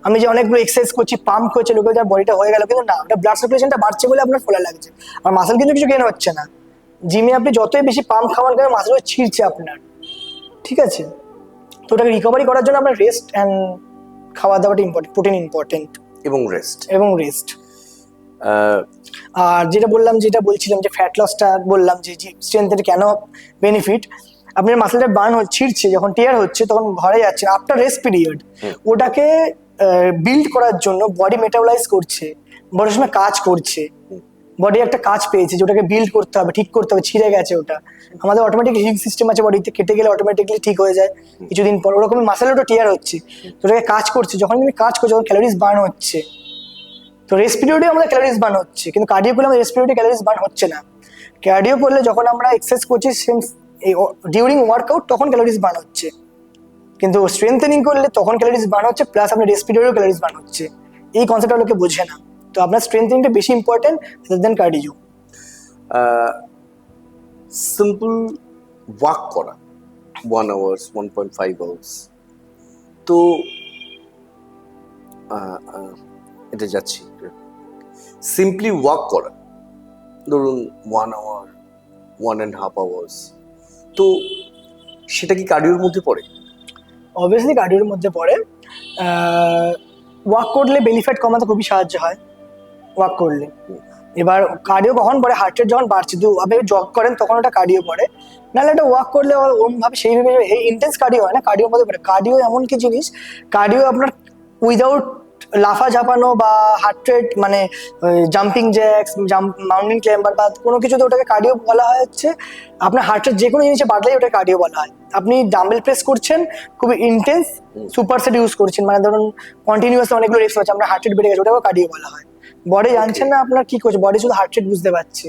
আমি যে অনেকগুলো এক্সারসাইজ করছি, পাম্প করছে, লোকের যার বডিটা হয়ে গেল, কিন্তু না, ওটা ব্লাড সার্কুলেশনটা বাড়ছে বলে আপনার ফোলা লাগছে, আর মাসেল কিন্তু কিছু গেন হচ্ছে না, জিমে আপনি যতই বেশি পাম্প খাবার খাবেন মাসেলগুলো ছিঁড়ছে আপনার, ঠিক আছে? তো ওটাকে রিকভারি করার জন্য আপনার রেস্ট অ্যান্ড খাওয়া দাওয়াটা ইম্পর্টেন্ট, প্রোটিন ইম্পর্টেন্ট এবং রেস্ট। আর যেটা বলছিলাম যে ফ্যাট লসটা বললাম যে স্ট্রেংথের কেন বেনিফিট, আপনার মাসেলটা বার্ন ছিঁড়ছে যখন টিয়ার হচ্ছে তখন ঘরে যাচ্ছে আফটার রেস্ট পিরিয়ড, ওটাকে বিল্ড করার জন্য বডি মেটাবলাইজ করছে, বডির সময় কাজ করছে, বডি একটা কাজ পেয়েছে যে ওটাকে বিল্ড করতে হবে, ঠিক করতে হবে, ছিঁড়ে গেছে ওটা। আমাদের অটোমেটিক হিলিং সিস্টেম আছে বডিতে, কেটে গেলে অটোমেটিকলি ঠিক হয়ে যায় কিছুদিন পর, ওরকমই মাসেলের ওটা টিয়ার হচ্ছে, তো ওটাকে কাজ করছে, যখন তুমি কাজ করছো তখন ক্যালোরিজ বার্ন হচ্ছে। তো রেস্ট পিরিয়ডে আমাদের ক্যালোরিজ বার্ন হচ্ছে, কিন্তু কার্ডিও করলে আমাদের রেস্ট পিরিয়ডে ক্যালোরিজ বার্ন হচ্ছে না। কার্ডিও করলে যখন আমরা এক্সারসাইজ করছি সেম ডিউরিং ওয়ার্কআউট তখন ক্যালোরিজ বার্ন হচ্ছে, কিন্তু স্ট্রেংথেনিং করলে তখন ক্যালোরিজ বার্ন হচ্ছে প্লাস আপনার রেস্ট পিরিয়ডেও ক্যালোরিজ বার্ন হচ্ছে। এই কনসেপ্টটা লোকে বোঝে না। তো আপনার স্ট্রেংথেনিংটা বেশি ইম্পর্টেন্ট দেন কার্ডিও। সিম্পল ওয়াক করা 1 আওয়ার্স 1.5 আওয়ার্স, তো এটা যাচ্ছি সিম্পলি ওয়াক করা ধরুন 1 আওয়ার 1.5 আওয়ার্স, তো সেটা কি কার্ডিওর মধ্যে পড়ে? অবভিয়াসলি কার্ডিওর মধ্যে পড়ে। ওয়াক করলে বেলি ফ্যাট কমাতে খুবই সাহায্য হয় ওয়াক করলে। এবার কার্ডিও কখন পড়ে, হার্ট রেট যখন বাড়ছে, তো আপনি জগ করেন তখন ওটা কার্ডিও পড়ে, নাহলে এটা ওয়াক করলে ওরমভাবে সেইভাবে ইন্টেন্স কার্ডিও হয় না, কার্ডিওর মধ্যে পড়ে। কার্ডিও এমন কি জিনিস, কার্ডিও আপনার উইদাউট লাফা ঝাপানো বা হার্ট রেট মানে জাম্পিং জ্যাক্স, মাউন্টেন ক্লাইম্বার বা কোনো কিছুতে ওটাকে কার্ডিও বলা হয় হচ্ছে আপনার হার্ট রেট যে কোনো জিনিসে বাড়লেই ওটা কার্ডিও বলা হয়। আপনি ডাম্বেল প্রেস করছেন খুবই ইন্টেন্স, সুপার সেট ইউজ করছেন, মানে ধরুন কন্টিনিউয়াসলি অনেকগুলো রেপস হচ্ছে, আপনার হার্ট রেট বেড়ে গেছে, ওটাকে কার্ডিও বলা হয়। বডি জানছেন না আপনার কি করছে, বডি শুধু হার্ট রেট বুঝতে পারছে।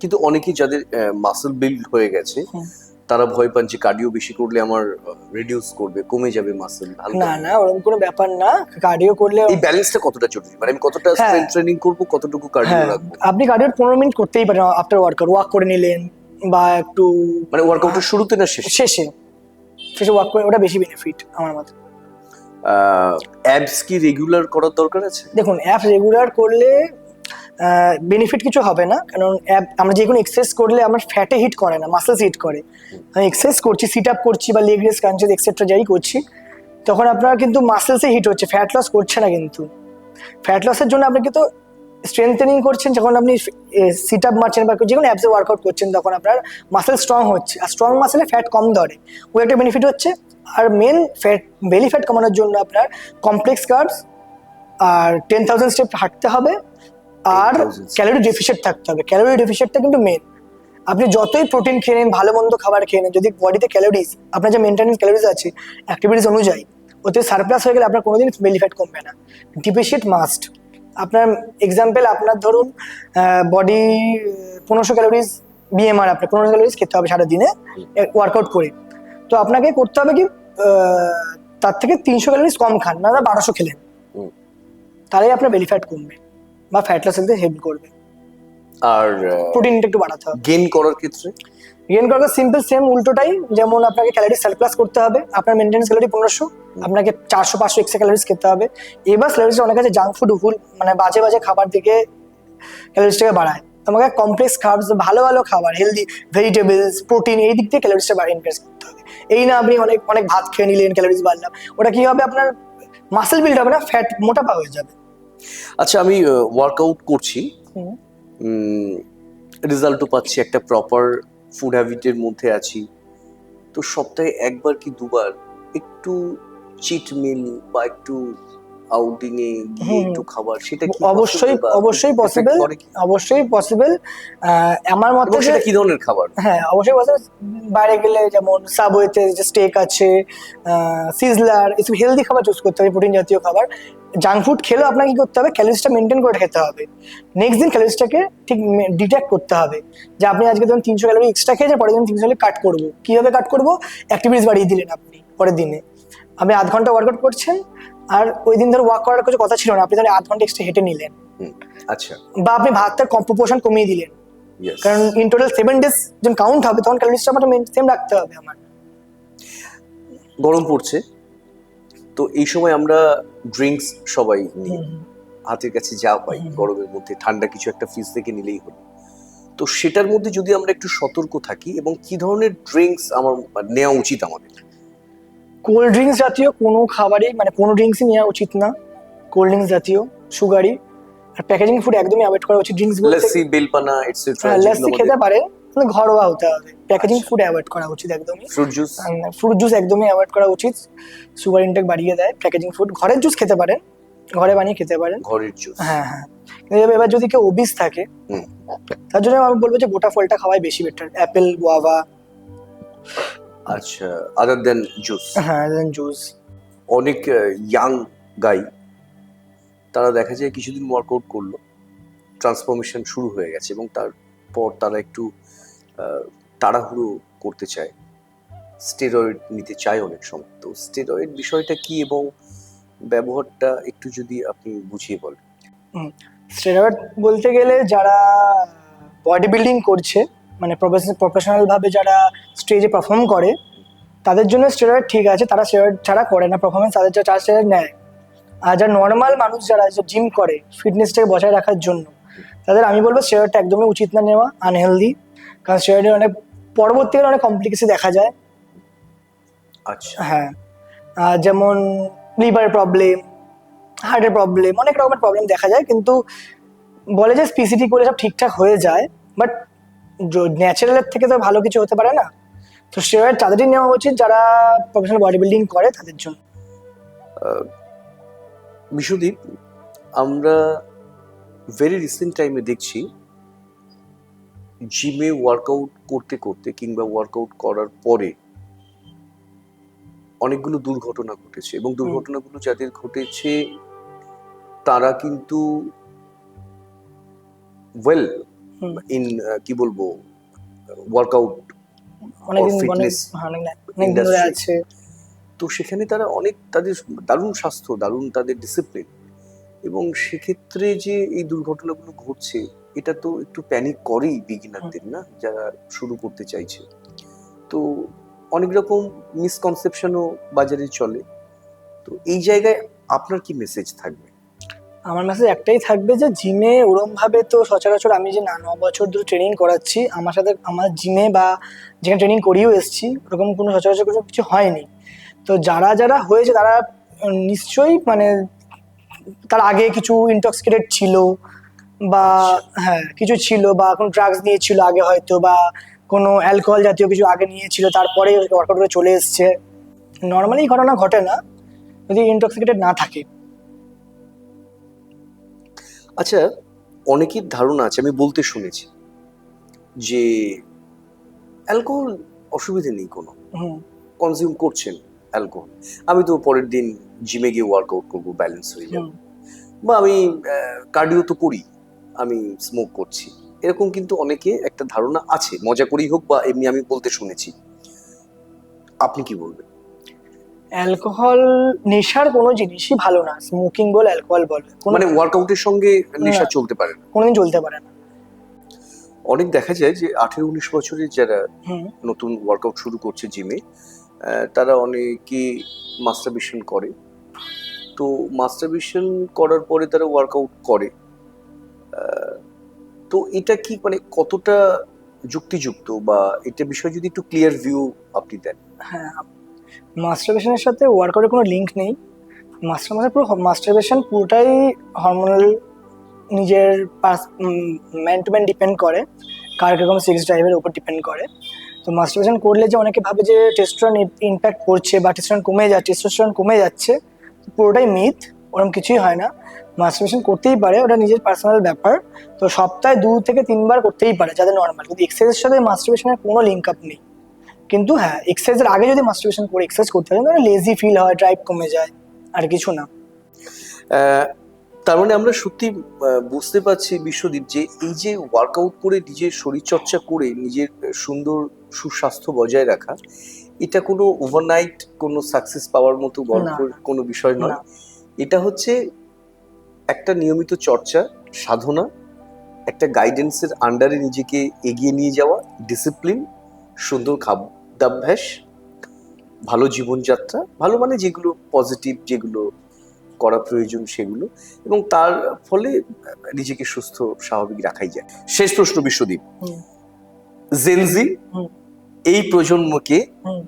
কিন্তু অনেকেই যাদের মাসল বিল্ড হয়ে গেছে তারা ভয় পান যে কার্ডিও বেশি করলে আমার রিডিউস করবে, কমে যাবে মাসল। না না, ওরকম কোনো ব্যাপার না। কার্ডিও করলে এই ব্যালেন্সটা কতটা জরুরি, মানে আমি কতটা স্ট্রেংথ ট্রেনিং করব, কতটুকু কার্ডিও রাখবো? আপনি কার্ডিও 15 মিনিট করতেই পারেন আফটার ওয়ার্কআউট, ওয়াক করে নিলেন বা একটু মানে ওয়ার্কআউটের শুরুতে না শেষে? শেষে ওয়াক করে, ওটা বেশি বেনিফিট আমার মতে। অ্যাবস কি রেগুলার করার দরকার আছে? দেখুন, অ্যাবস রেগুলার করলে বেনিফিট কিছু হবে না, কারণ আমরা যে কোনো এক্সারসাইজ করলে আমার ফ্যাটে হিট করে না, মাসেলস হিট করে। আমি এক্সারসাইজ করছি, সিট আপ করছি বা লেগ রেস, ক্রাঞ্চেস এক্সেট্রা যাই করছি, তখন আপনার কিন্তু মাসেলসে হিট হচ্ছে, ফ্যাট লস করছে না। কিন্তু ফ্যাট লসের জন্য আপনি কিন্তু স্ট্রেংথেনিং করছেন, যখন আপনি সিট আপ মারছেন বা যে কোনো অ্যাবসে ওয়ার্কআউট করছেন তখন আপনার মাসেল স্ট্রং হচ্ছে, আর স্ট্রং মাসেলে ফ্যাট কম ধরে, ওই একটা বেনিফিট হচ্ছে। আর মেন ফ্যাট, বেলি ফ্যাট কমানোর জন্য আপনার কমপ্লেক্স কার্বস আর 10,000 স্টেপ হাঁটতে হবে, আর ক্যালোরি ডেফিসিট থাকতে হবে। ক্যালোরি ডেফিসিটটা কিন্তু মেন। আপনি যতই প্রোটিন খেয়ে নেন, ভালো মন্দ খাবার খেয়ে নেন, যদি বডিতে ক্যালোরিজ, আপনার যে মেনটেনেন্স ক্যালোরিজ আছে অ্যাক্টিভিটিস অনুযায়ী ওতে সারপ্লাস হয়ে গেলে আপনার কোনোদিন বেলি ফ্যাট কমবে না। Deficit must. আপনার এক্সাম্পল, আপনার ধরুন বডি 1500 ক্যালোরিজ বিএমআর, আপনার 1500 ক্যালোরিজ খেতে হবে সারাদিনে ওয়ার্কআউট করে, তো আপনাকে করতে হবে কি তার থেকে 300 ক্যালোরিজ কম খান, না 1200 খেলেন, তাহলেই আপনার বেলি ফ্যাট কমবে বা ফ্যাট লস হতে হেল্প করবে। আর প্রোটিনটা একটু বাড়াতে হবে। গেইন করার ক্ষেত্রে সিম্পল সেম উল্টোটাই, যেমন আপনাকে ক্যালোরি সারপ্লাস করতে হবে, আপনার মেনটেন্স ক্যালোরি 1500, আপনাকে 400-500 এক্সট্রা ক্যালোরিজ খেতে হবে। এবার ক্যালোরিজ অনেক আছে জাঙ্ক ফুড, মানে বাজে বাজে খাবার দিকে ক্যালোরিজটাকে বাড়ায়। তোমাকে কমপ্লেক্স কার্বস, ভালো ভালো খাবার, হেলদি ভেজিটেবলস, প্রোটিন, এই দিক থেকে ক্যালোরিজটা ইনক্রিজ করতে হবে। এই না আপনি অনেক অনেক ভাত খেয়ে নিলেন, ক্যালোরিজ বাড়লাম, ওটা কি হবে, আপনার মাসেল বিল্ড হবে না, ফ্যাট মোটাপা হয়ে যাবে। আচ্ছা, আমি ওয়ার্কআউট করছি, রেজাল্টও পাচ্ছি, একটা প্রপার ফুড হ্যাবিটের মধ্যে আছি, তো সপ্তাহে একবার কি দুবার একটু চিট মিল বা একটু আউটিং এ গিয়ে একটু খাবার, সেটা কি অবশ্যই পসিবল। আমার মতে সেটা কি ধরনের খাবার? হ্যাঁ, অবশ্যই পসিবল। বাইরে গেলে যেমন সাবওয়েতে যে স্টেক আছে, সিজলার, এসব হেলদি খাবার চুজ করতে হবে, প্রোটিন জাতীয় খাবার। জাঙ্ক ফুড খেলেও আপনাকে কি করতে হবে, ক্যালোরিজটা মেনটেন করে খেতে হবে। নেক্সট দিন ক্যালোরিজটাকে ঠিক ডিটেক্ট করতে হবে যে আপনি আজকে ধরুন 300 ক্যালোরি এক্সট্রা খেয়েছেন, পরের দিন 300 ক্যালোরি কাট করবো। কিভাবে কাট করবো, অ্যাক্টিভিটিস বাড়িয়ে দিলেন আপনি পরের দিনে, আপনি 8 ঘন্টা ওয়ার্কআউট করছেন, আর ওই দিন ধরে ওয়াক করার কিছু কথা ছিল না, আপনি ধরে 8 ঘন্টা এক্সট্রা হেঁটে নিলেন। আচ্ছা, বা আপনি ভাতটার প্রপোর্শন কমিয়ে দিলেন, কারণ ইন টোটাল 7 ডেজ যখন কাউন্ট হবে তখন ক্যালোরিজটা আমার সেম রাখতে হবে। আমার গরম পড়ছে, তো এই সময় আমরা ড্রিঙ্কস সবাই নিই, হাতের কাছে যা পাই গরমের মধ্যে, ঠান্ডা কিছু একটা ফ্রিজ থেকে নিলেই হলো। তো সেটার মধ্যে যদি আমরা একটু সতর্ক থাকি এবং কি ধরনের ড্রিঙ্কস আমার নেওয়া উচিত আমাদের? কোল্ড ড্রিঙ্কস জাতীয় কোনো খাবারই মানে কোনো ড্রিঙ্কসই নেওয়া উচিত না। কোল্ড ড্রিঙ্কস জাতীয়, সুগারি আর প্যাকেজিং ফুড একদমই অ্যাভয়েড করা উচিত। ড্রিঙ্কস বলতে লস্যি, বেলপানা এটসেট্রা হ্যাঁ, যেগুলো লস্যি আমাদের, খেতে পারেন, কিন্তু ঘরোয়া হতে হবে। প্যাকেজিং আচ্ছা। ফুড অ্যাভয়েড করা উচিত একদমই। ফ্রুট জুস, ফ্রুট জুস একদমই অ্যাভয়েড করা উচিত, সুগার ইনটেক বাড়িয়ে দেয়। প্যাকেজিং ফুড, ঘরের জুস খেতে পারেন, ঘরে বানিয়ে খেতে পারেন। ঘরের জুস। হ্যাঁ হ্যাঁ, কিন্তু এবার যদি কেউ ওবিস থাকে হুম। তার জন্য আমি বলবো যে গোটা ফলটা খাওয়াই বেশি বেটার। Apple, guava. আচ্ছা, আদার দেন জুস। হ্যাঁ, জুস। অনেক ইয়াং গাই, তারা দেখা যায় কিছুদিন ওয়ার্কআউট করলো, ট্রান্সফরমেশন শুরু হয়ে গেছে এবং তারপর তারা একটু তাড়াহুড়ো করতে চায়, স্টেরয়েড নিতে চায় অনেক সময়। তো স্টেরয়েড বিষয়টা কি এবং ব্যবহারটা একটু যদি আপনি বুঝিয়ে বলেন। স্টেরয়েড বলতে গেলে যারা বডি বিল্ডিং করছে, মানে প্রফেশনাল ভাবে যারা স্টেজে পারফর্ম করে, তাদের জন্য স্টেরয়েড ঠিক আছে। তারা স্টেরয়েড ছাড়া করে না পারফরমেন্স, তাদের যারা স্টেরয়েড নেয়। আর যারা নর্মাল মানুষ যারা জিম করে ফিটনেসটাকে বজায় রাখার জন্য, তাদের আমি বলবো স্টেরয়েডটা একদমই উচিত না নেওয়া, আনহেলদি। কারণ স্টেরয়েডের অনেক পরবর্তীকালে অনেক কমপ্লিকেশন দেখা যায়। আচ্ছা, হ্যাঁ, যেমন লিভার প্রবলেম, হার্টের প্রবলেম, অনেক রকমের প্রবলেম দেখা যায়। কিন্তু বলে যে স্পিসিটি করে সব ঠিকঠাক হয়ে যায়, বাট ন্যাচারালের থেকে তো ভালো কিছু হতে পারে না। তো স্টেরয়েড তাদেরই নেওয়া উচিত যারা প্রফেশনাল বডি বিল্ডিং করে, তাদের জন্য। বিশ্বদীপ, আমরা ভেরি রিসেন্ট টাইমে দেখছি জিমে ওয়ার্কআউট করতে করতে কিংবা ওয়ার্কআউট করার পরে অনেকগুলো দুর্ঘটনা ঘটেছে এবং দুর্ঘটনাগুলো যাদের ঘটেছে তারা কিন্তু ওয়েল ইন কি বলবো ওয়ার্কআউট অনেকদিন ফিটনেস অনেক দিন ধরে আছে। তো সেখানে তারা অনেক, তাদের দারুণ স্বাস্থ্য, দারুণ তাদের ডিসিপ্লিন, এবং সেক্ষেত্রে যে এই দুর্ঘটনাগুলো ঘটছে এটা তো একটু প্যানিক করেই বিগিনারদের, না, যারা শুরু করতে চাইছে। তো অনেক রকম মিসকনসেপশনও বাজারে চলে। তো এই জায়গায় আপনার কি মেসেজ থাকবে? আমার মেসেজ একটাই থাকবে যে জিমে ওরম ভাবে তো সচরাচর আমি যে 9 বছর ধরে ট্রেনিং করাচ্ছি, আমার সাথে আমার জিমে বা যেখানে ট্রেনিং করিয়েও এসেছি, ওরকম কোনো সচরাচর কিছু হয়নি। তো যারা যারা হয়েছে তারা নিশ্চয়ই মানে তার আগে কিছু ইনটক্সিকেটেড ছিল বা হ্যাঁ কিছু ছিল, বা কোনো ড্রাগস নিয়েছিল আগে হয়তো, বা কোনো অ্যালকোহল জাতীয় কিছু আগে নিয়েছিল, তারপরে ওয়ার্কআউট করে চলে এসছে। নর্মালি ঘটনা ঘটে না যদি ইনটক্সিকেটেড না থাকে। আচ্ছা, অনেকের ধারণা আছে, আমি বলতে শুনেছি যে অ্যালকোহল অসুবিধে নেই কোনো, কনজিউম করছেন অ্যালকোহল, আমি তো পরের দিন জিমে গিয়ে ওয়ার্কআউট করবো, ব্যালেন্স হয়ে যাবে, বা আমি কার্ডিও তো করি, আমি স্মোক করছি, এরকম কিন্তু অনেকে একটা ধারণা আছে, মজা করেই হোক বা এমনি, আমি বলতে শুনেছি। আপনি কি বলবেন? অ্যালকোহল নেশার কোনো জিনিসই ভালো না, স্মোকিং বল অ্যালকোহল বল, মানে ওয়ার্কআউটের সঙ্গে নেশা না। চলতে পারে না, কোনোদিন চলতে পারে না। অনেক দেখা যায় যে 18-19 বছরের যারা নতুন ওয়ার্কআউট শুরু করছে জিমে, তারা অনেকে মাস্টারবেশন করে। তো মাস্টারবেশন করার পরে তারা ওয়ার্কআউট করে, তো এটা কি মানে কতটা যুক্তিযুক্ত, বা এটা বিষয়ে যদি একটু ক্লিয়ার ভিউ আপনি দেন। হ্যাঁ, মাস্টারবেশনের সাথে ওয়ার্কআউটের কোনো লিঙ্ক নেই। মাস্টারবেশন পুরোটাই হরমোনাল, নিজের ম্যান টু ম্যান ডিপেন্ড করে, কার কিরকম সেক্স ড্রাইভের উপর ডিপেন্ড করে। তো মাস্টারবেশন করলে যে অনেকে ভাবে যে টেস্টোস্টেরন ইম্প্যাক্ট করছে বা টেস্টোস্টেরন কমে যাচ্ছে, পুরোটাই মিথ, ওরকম কিছুই হয় না। মাস্টারবেশন করতেই পারে, ওটা নিজের পার্সোনাল ব্যাপার। তো সপ্তাহে 2 থেকে 3 বার করতেই পারে যাদের নর্মাল, কিন্তু এক্সারসাইজের সাথে মাস্টারবেশনের কোনো লিঙ্ক আপ নেই। কিন্তু হ্যাঁ, এক্সারসাইজের আগে যদি মাস্টারবেশন করে এক্সারসাইজ করতে হয় তাহলে লেজি ফিল হয়, ড্রাইভ কমে যায়, আর কিছু না। তার মানে আমরা সত্যি বুঝতে পারছি বিশ্বদীপ যে এই যে ওয়ার্কআউট করে নিজের শরীরচর্চা করে নিজের সুন্দর সুস্বাস্থ্য বজায় রাখা, এটা কোনো ওভারনাইট কোনো সাকসেস পাওয়ার মতো গল্পের কোনো বিষয় নয়। এটা হচ্ছে একটা নিয়মিত চর্চা, সাধনা, একটা গাইডেন্সের আন্ডারে নিজেকে এগিয়ে নিয়ে যাওয়া, ডিসিপ্লিন, সুন্দর খাদ্যাভ্যাস, ভালো জীবনযাত্রা, ভালো মানে যেগুলো পজিটিভ, যেগুলো করা প্রয়োজন সেগুলো, এবং তার ফলে নিজেকে সুস্থ স্বাভাবিক রাখাই যায়। শেষ প্রশ্ন বিশ্বদীপ, হুম। জেনজি হুম। এই প্রজন্মকে হুম।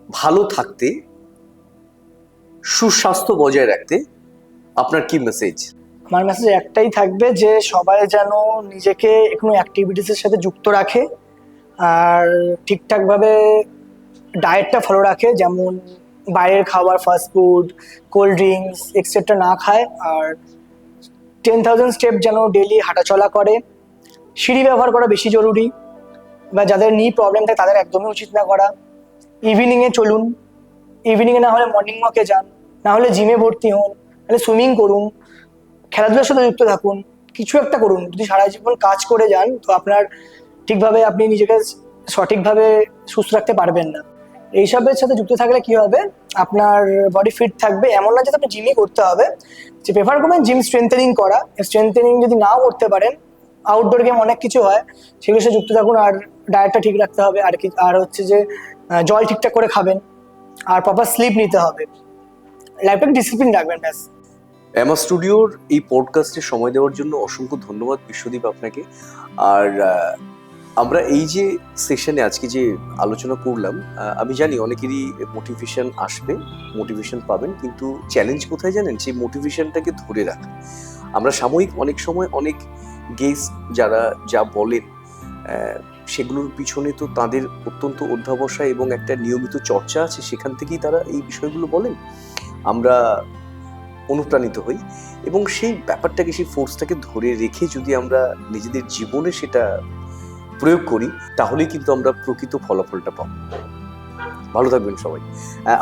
ভালো থাকতে, সুস্বাস্থ্য বজায় রাখতে আপনার কি মেসেজ? আমার মেসেজ একটাই থাকবে যে সবাই যেন নিজেকে কোনো অ্যাক্টিভিটিসের সাথে যুক্ত রাখে, আর ঠিকঠাকভাবে ডায়েটটা ফলো রাখে, যেমন বাইরের খাবার, ফাস্টফুড, কোল্ড ড্রিঙ্কস এক্সেট্রা না খায়, আর 10,000 স্টেপ যেন ডেলি হাঁটাচলা করে। সিঁড়ি ব্যবহার করা বেশি জরুরি, বা যাদের নি প্রবলেম থাকে তাদের একদমই উচিত না করা। ইভিনিংয়ে চলুন, ইভিনিংয়ে না হলে মর্নিং ওয়াকে যান, না হলে জিমে ভর্তি হন, তাহলে সুইমিং করুন, খেলাধুলার সাথে যুক্ত থাকুন, কিছু একটা করুন। যদি সারা জীবন কাজ করে যান তো আপনার ঠিকভাবে আপনি নিজেকে সঠিকভাবে সুস্থ রাখতে পারবেন না। এইসবের সাথে যুক্ত থাকলে কি হবে, আপনার বডি ফিট থাকবে। এমন না যে আপনি জিমই করতে হবে, যে প্রেফার করবেন জিম স্ট্রেংথেনিং করা। স্ট্রেংথেনিং যদি নাও করতে পারেন, আউটডোর গেম অনেক কিছু হয়, সেগুলোর সাথে যুক্ত থাকুন। আর ডায়েটটা ঠিক রাখতে হবে, আর কি আর হচ্ছে যে জল ঠিকঠাক করে খাবেন, আর প্রপার স্লিপ নিতে হবে, লাইফটাকে ডিসিপ্লিন রাখবেন, ব্যাস। অ্যামা স্টুডিওর এই পডকাস্টে সময় দেওয়ার জন্য অসংখ্য ধন্যবাদ বিশ্বদীপ আপনাকে। আর আমরা এই যে সেশনে আজকে যে আলোচনা করলাম, আমি জানি অনেকেরই মোটিভেশন আসবে, মোটিভেশন পাবেন, কিন্তু চ্যালেঞ্জ কোথায় জানেন? সেই মোটিভেশনটাকে ধরে রাখা। আমরা সাময়িক অনেক সময় অনেক গেস্ট যারা যা বলেন সেগুলোর পিছনে তো তাদের অত্যন্ত অধ্যাবসায় এবং একটা নিয়মিত চর্চা আছে, সেখান থেকেই তারা এই বিষয়গুলো বলেন। আমরা অনুপ্রাণিত হই, এবং সেই ব্যাপারটাকে, সেই ফোর্সটাকে ধরে রেখে যদি আমরা নিজেদের জীবনে সেটা প্রয়োগ করি, তাহলেই কিন্তু আমরা প্রকৃত ফলাফলটা পাবো। ভালো থাকবেন সবাই।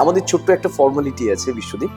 আমাদের ছোট্ট একটা ফর্মালিটি আছে বিশ্বদীপ।